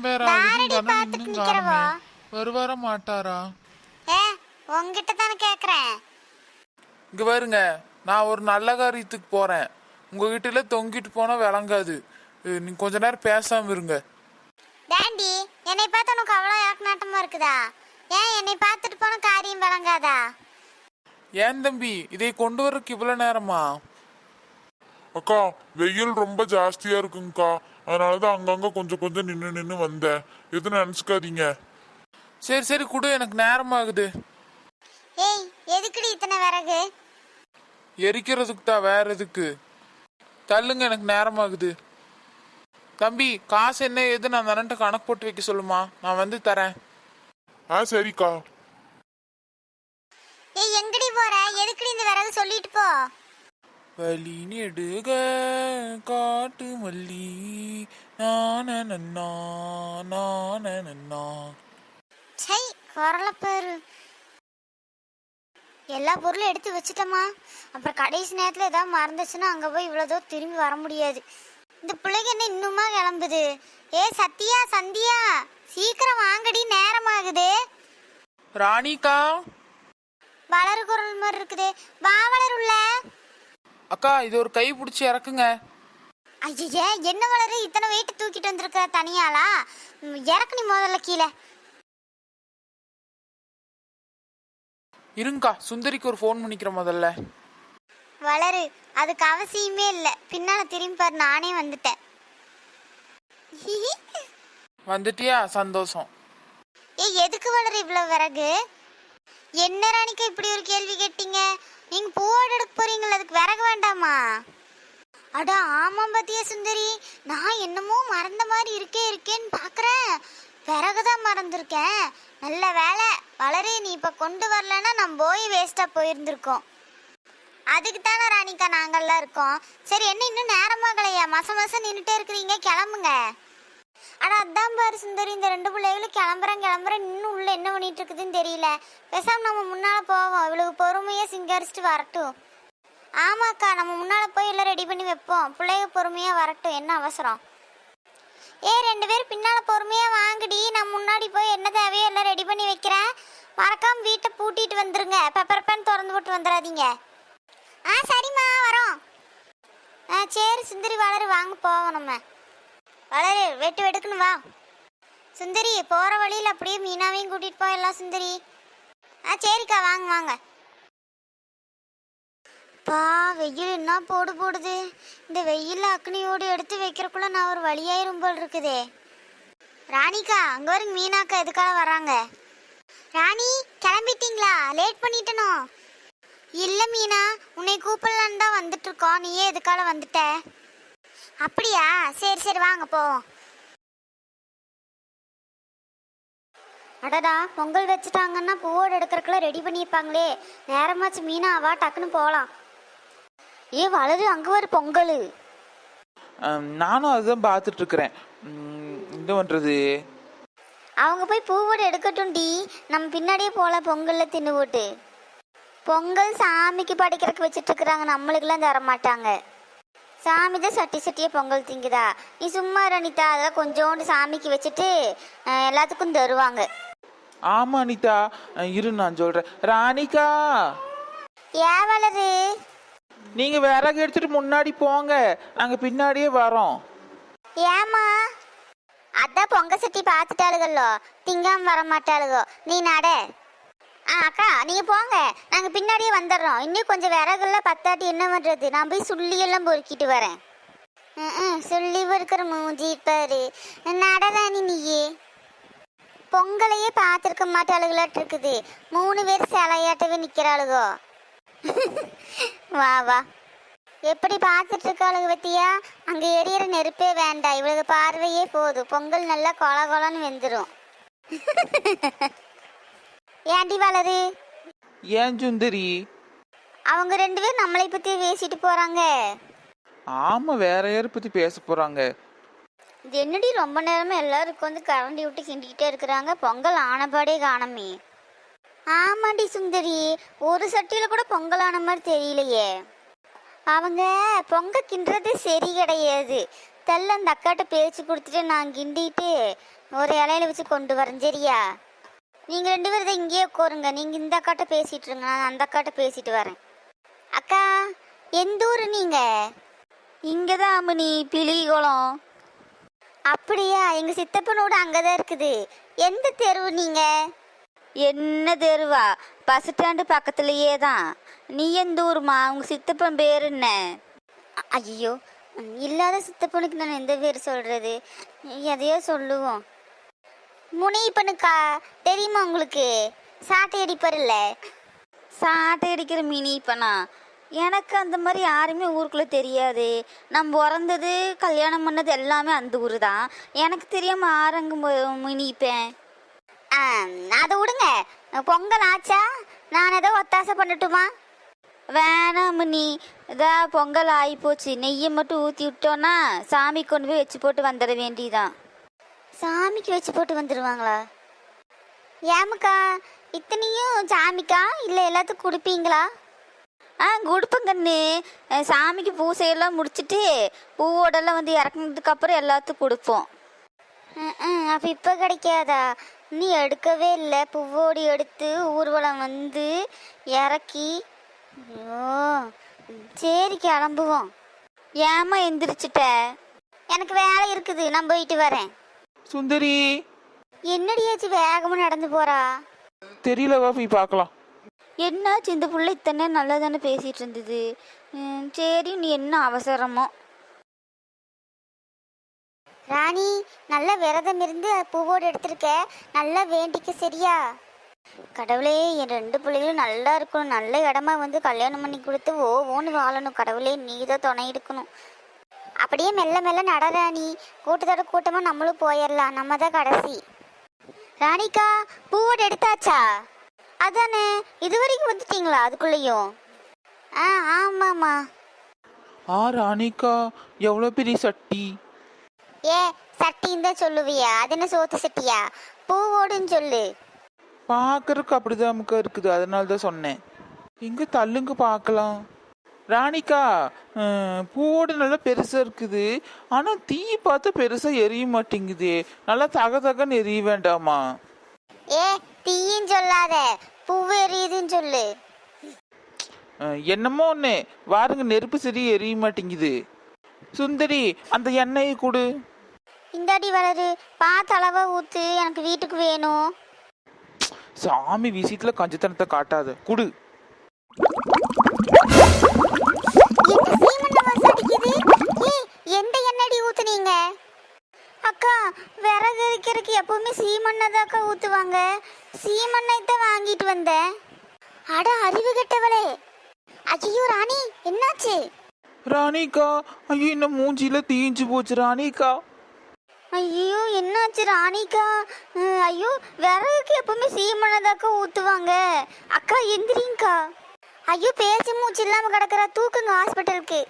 பேர் ஆகுது. இன்னும் காணுமே. வருவார மாட்டாரா? உங்ககிட்ட தானே கேக்குறேன். இங்க பாருங்க, நான் ஒரு நல்ல காரியத்துக்கு போறேன். உங்ககிட்ட தொங்கிட்டு போனா விளங்காது. நீங்க கொஞ்ச நேரம் பேசாம இருங்க. டாண்டி, என்னை பார்த்து உனக்கு அவ்வளோ யாக்கநாட்டமா இருக்குதா? ஏன் என்னை பார்த்துட்டு போன காரியம் விளங்காதா? ஏன் தம்பி, இதை கொண்டு வரக்கு இவ்வளவு நேரமா? அக்கா, வெயில் ரொம்ப ஜாஸ்தியா இருக்குங்கக்கா. அதனாலதான் அங்கங்க கொஞ்சம் கொஞ்சம் நின்று வந்தேன். எதுவும் நினைச்சுக்காதீங்க. சரி சரி குடு, எனக்கு நேரம் ஆகுது. ஏய், எதுக்குடி இத்தனை விறகு? எரிக்கிறதுக்கு தான், வேற எதுக்கு? தள்ளுங்க, எனக்கு நேரம் ஆகுது. தம்பி, காசு என்ன ஏது நான் தானே கணக்கு போட்டு வைக்க சொல்லுமா, நான் வந்து தரேன். சரிக்கா. ஏய், எங்கடி போற? எதுக்குடி இந்த விறகு? சொல்லிட்டு போ. வலி நெடுக காட்டு மல்லி நானநன்னா நானநன்னா. சை, குரல பேரு. எல்லா பொருளும் எடுத்து வச்சுட்டோமா? அப்புறம் கடைசி நேரத்தில் ஏதாவது மறந்துச்சுன்னா அங்கே போய் இவ்வளோ திரும்பி வர முடியாது. இந்த பிள்ளைங்க என்ன இன்னுமா கிளம்புது? சத்யா, சந்தியா, சீக்கிரம் வாங்கடி, நேரம் ஆகுது. ராணிக்கா, வளரு குரல் மாதிரி இருக்குது. வா வளரு உள்ள. அக்கா, இது ஒரு கை பிடிச்சி இறக்குங்க. ஐயா, என்ன வளரு இத்தனை வெயிட் தூக்கிட்டு வந்திருக்க தனியாளா? இறக்கு நீ முதல்ல கீழே. இருங்கக்கா, சுந்தரிக்கு ஒரு ஃபோன் பண்ணிக்கிற முதல்ல. வளரு, அதுக்கு அவசியமே இல்லை. பின்னால திரும்பி பாரு, நானே வந்துட்டேன். வந்துட்டியா? சந்தோஷம். எதுக்கு வளரு இவ்வளவு விறகு? என்ன ராணிக்கா இப்படி ஒரு கேள்வி கேட்டீங்க? நீங்க பூவோடு எடுக்க போறீங்களா? அதுக்கு விறகு வேண்டாமா? அடா ஆமாம் பாத்தியா சுந்தரி, நான் என்னமோ மறந்த மாதிரி இருக்கேன்னு பாக்குறேன். விறகுதான் மறந்துருக்கேன். நல்ல வேலை வளரு, நீ இப்ப கொண்டு வரலன்னா நம்ம போய் வேஸ்டா போயிருந்திருக்கோம். அதுக்கு தானே ராணிக்கா நாங்கள்லாம் இருக்கோம். சரி, என்ன இன்னும் நேரமாகலையா? மாசம் நின்றுட்டே இருக்கிறீங்க, கிளம்புங்க. ஆனா அதான் பாரு சுந்தரி, இந்த ரெண்டு பிள்ளைகளும் கிளம்புறேன் இன்னும் உள்ள என்ன பண்ணிட்டு இருக்குதுன்னு தெரியல. பேசாம நம்ம முன்னால போவோம், இவளுக்கு பொறுமையா சிங்கரிச்சுட்டு வரட்டும். ஆமாக்கா, நம்ம முன்னால போய் எல்லாம் ரெடி பண்ணி வைப்போம். பிள்ளைங்க பொறுமையா வரட்டும், என்ன அவசரம்? ரெண்டு பேரும் பின்னால பொறுமையா வாங்கடி, நான் முன்னாடி போய் என்ன தேவையோ எல்லாம் ரெடி பண்ணி வைக்கிறேன். மறக்காம வீட்டை பூட்டிட்டு வந்துருங்க, பெப்பர் பேன் திறந்து போட்டு வந்துடாதீங்க. சரிம்மா, வரோம். சரி சுந்தரி, வளரு வாங்க போவோம். நம்ம வளரு, வெட்டுக்குன்னு வா. சுந்தரி, போற வழியில் அப்படியே மீனாவையும் கூட்டிட்டு போயிடலாம் சுந்தரி. சரிக்கா, வாங்க வாங்க. பா, வெயில் என்ன போடுது. இந்த வெயில் அக்னியோடு எடுத்து வைக்கிறக்குள்ள நான் ஒரு வழியாயிரும் போல் இருக்குதே. ராணிக்கா, அங்க வரைக்கும் மீனாக்கா எதுக்காக வராங்க? ராணி, கிளம்பிட்டீங்களா? லேட் பண்ணிட்டனோ? இல்ல மீனா, உன்னை கூப்பிடலான்னு தான் வந்துட்டு இருக்கோம். நீயே எதுக்காக வந்துட்ட? அப்படியா? சரி சரி, வாங்க போவோம். அடடா, பொங்கல் வச்சுட்டாங்கன்னா பூவோடு எடுக்கிறதுக்குள்ள ரெடி பண்ணியிருப்பாங்களே. நேரமாச்சு மீனா, வா டக்குன்னு போகலாம். வளரு, அங்கே ஒரு பொங்கல். நானும் அதுதான் பார்த்துட்டு இருக்கிறேன். என்ன பண்றது? அவங்க போய் பூவோடு எடுக்கட்டும் டி, நம்ம பின்னாடியே போல. பொங்கல்ல தின்னு போட்டு பொங்கல் சாமிக்கு படைக்கிறதுக்கு வச்சுட்டு இருக்கிறாங்க, நம்மளுக்கெல்லாம் தர மாட்டாங்க. சாமி தான் சட்டியே பொங்கல் திங்குதா? நீ சும்மா ரணிதா, அதெல்லாம் கொஞ்சோண்டு சாமிக்கு வச்சுட்டு எல்லாத்துக்கும் தருவாங்க. ஆமா அனிதா, இரு நான் சொல்றேன். ராணிகா, வளரு, நீங்க விறகு எடுத்துட்டு முன்னாடி போங்க, நாங்க பின்னாடியே வரோம். ஏமா? அதான் பொங்க சட்டி பார்த்துட்டாளுகளோ, திங்காம வர மாட்டாளுகோ. நீ நட. அக்கா, நீங்க போங்க, நாங்க பின்னாடியே வந்துடுறோம். இன்னும் கொஞ்சம் விறகுலாம் பத்தாட்டி என்ன பண்றது? நான் போய் சுள்ளியெல்லாம் பொறுக்கிட்டு வரேன். சொல்லி பொறுக்கிற மூஞ்சி பாரு. நடராணி, நீயே பொங்கலையே பார்த்துருக்க மாட்டாளுகளாட்டு இருக்குது. 3 பேர் சிலையாட்டவே நிக்கிறாளுகோ. வா வா, எப்படி பார்த்துட்டு இருக்காளுங்க பத்தியா? அங்க எரியற நெருப்பே வேண்டாம், இவளுக்கு பார்வையே போதும். பொங்கல் நல்லா கொலன்னு வெந்துடும். ஏண்டி வளரு? ஏன் சுந்தரி? அவங்க 2 பேரும் நம்மளை பத்தி பேசிட்டு போறாங்க. ஆமா, வேற யாரை பத்தி பேச போறாங்க? இது என்னடி ரொம்ப நேரமா எல்லாரும் வந்து கரண்டி விட்டு கிண்டிக்கிட்டே இருக்கிறாங்க, பொங்கல் ஆனபாடே காணமே. ஆமாண்டி சுந்தரி, ஒரு சட்டியில கூட பொங்கல் ஆன மாதிரி தெரியலையே. அவங்க பொங்க கிண்டுறது சரி கிடையாது. தள்ள அந்த அக்காட்ட பேச்சு கொடுத்துட்டு நான் கிண்டிட்டு ஒரு இலையில வச்சு கொண்டு வரேன் சரியா? நீங்க 2 பேரும் தான் இங்கேயே உட்காருங்க. நீங்க இந்த அக்காட்ட பேசிட்டு இருங்க, நான் அந்த அக்காட்ட பேசிட்டு வரேன். அக்கா, எந்த ஊரு நீங்க? இங்கதான் அம்மனி, பிளிகுளம். அப்படியா? எங்க சித்தப்பனோட அங்கதான் இருக்குது. எந்த தெருவு நீங்க? என்ன தெருவா? பஸ் ஸ்டாண்டு பக்கத்துலயே தான். நீ எந்த ஊருமா? உங்க சித்தப்பன் பேர் என்ன? ஐயோ, இல்லாத சித்தப்பனுக்கு நான் எந்த பேர் சொல்றது? எதையோ சொல்லுவோம். முனிப்பனுக்கா, தெரியுமா உங்களுக்கு? சாட்டை அடிப்பாருல்ல. சாட்டை அடிக்கிற மினி இப்பனா? எனக்கு அந்த மாதிரி யாருமே ஊருக்குள்ள தெரியாது. நான் பிறந்தது கல்யாணம் பண்ணது எல்லாமே அந்த ஊரு தான். எனக்கு தெரியாம ஆரங்க மினிப்பேன். அதை விடுங்க. பொங்கல் ஆச்சா? நான் ஏதோ ஒத்தாசை பண்ணட்டுமா? வேணாம் மினி, இதா பொங்கல் ஆகி போச்சு. நெய்யை மட்டும் ஊற்றி விட்டோன்னா சாமி கொண்டு போய் வச்சு போட்டு வந்துட வேண்டியதான். சாமிக்கு வச்சு போட்டு வந்துடுவாங்களா? ஏமுக்கா, இத்தனையும் சாமிக்கா இல்லை எல்லாத்துக்கும் கொடுப்பீங்களா? கொடுப்பேன் கண்ணு. சாமிக்கு பூசையெல்லாம் முடிச்சுட்டு பூவோடெல்லாம் வந்து இறக்குனதுக்கு அப்புறம் எல்லாத்துக்கும் கொடுப்போம். அப்போ இப்போ கிடைக்காதா? நீ எடுக்கவே இல்லை. பூவோடு எடுத்து ஊர்வலம் வந்து இறக்கி. ஐயோ, சரி கிளம்புவோம். ஏமா எந்திரிச்சிட்ட? எனக்கு வேலை இருக்குது, நான் போயிட்டு வரேன். சுந்தரி, என்னடியாச்சு வேகமாக நடந்து போறா? தெரியலவா, போய் பார்க்கலாம். என்னாச்சு? இந்த புள்ள இத்தனை நல்லா தானே பேசிட்டு இருந்தது. சரி, நீ என்ன அவசரமோ? ராணி, நல்ல விரதம் இருந்து பூவோடு எடுத்திருக்க. நல்லா வேண்டிக்க சரியா? கடவுளே, என் 2 பிள்ளைகளும் நல்லா இருக்கணும். நல்ல இடமா வந்து கல்யாணம் பண்ணி கொடுத்து ஓன்னு வாழணும். கடவுளே, நீ தான் துணை எடுக்கணும். அப்படியே மெல்ல மெல்ல நட ராணி. கூட்டத்தோட கூட்டமாக நம்மளும் போயிடலாம். நம்ம தான் கடைசி. ராணிக்கா, பூவோடு எடுத்தாச்சா? அதானே, இது வரைக்கும் வந்துட்டீங்களா அதுக்குள்ளேயும்? ஆமாம்மா. ராணிக்கா, எவ்வளோ பெரிய சட்டி! ஏ, சட்டின்னு தான் சொல்லுவியா? அது என்ன சோத்து சட்டியா? பூவோடுன்னு சொல்லு. பார்க்கறதுக்கு அப்படிதான் நமக்கு இருக்குது, அதனால தான் சொன்னேன். எங்க தள்ளுங்க பார்க்கலாம். ராணிக்கா, பூவோடு நல்லா பெருசா இருக்குது. ஆனா தீ பார்த்தா பெருசா எரிய மாட்டேங்குது. நல்லா தகன்னு எரிய வேண்டாமா? ஏ, தீயின்னு சொல்லாத, பூவு எரியுதுன்னு சொல்லு. என்னமோ ஒண்ணு வாருங்க, நெருப்பு சரி எரிய மாட்டேங்குது. சுந்தரி, அந்த எண்ணெயை கொடு. இந்தாடி வளரு, பார்த்து அளவா ஊத்து. எனக்கு வீட்டுக்கு வேணும். சாமி விஷயத்துல கஞ்சத்தனத்தை காட்டாத, குடு. என்ன சீமண்ண வாசம் அடிக்குது? எந்த எண்ணெடி ஊத்துனீங்க? அக்கா, விறகு எரிக்கிறதுக்கு எப்பவுமே சீமண்ணதாக்கா ஊத்துவாங்க. சீமண்ணை தான் வாங்கிட்டு வந்தேன். அட அறிவு கெட்டவளே! ஐயோ ராணி, என்னாச்சு? ராணிக்கா, ஐயோ, இன்னும் மூஞ்சில தீஞ்சு போச்சு ராணிக்கா. ஐயோ, என்னாச்சு ராணிக்கா? ஐயோ, விறகுக்கு எப்பவுமே சீமண்ணதாக்கா ஊத்துவாங்க. அக்கா எந்திரிங்கக்கா. ஐயோ, பேச்சு மூச்சு இல்லாம கிடக்குறா. தூக்குங்க ஹாஸ்பிட்டலுக்கு.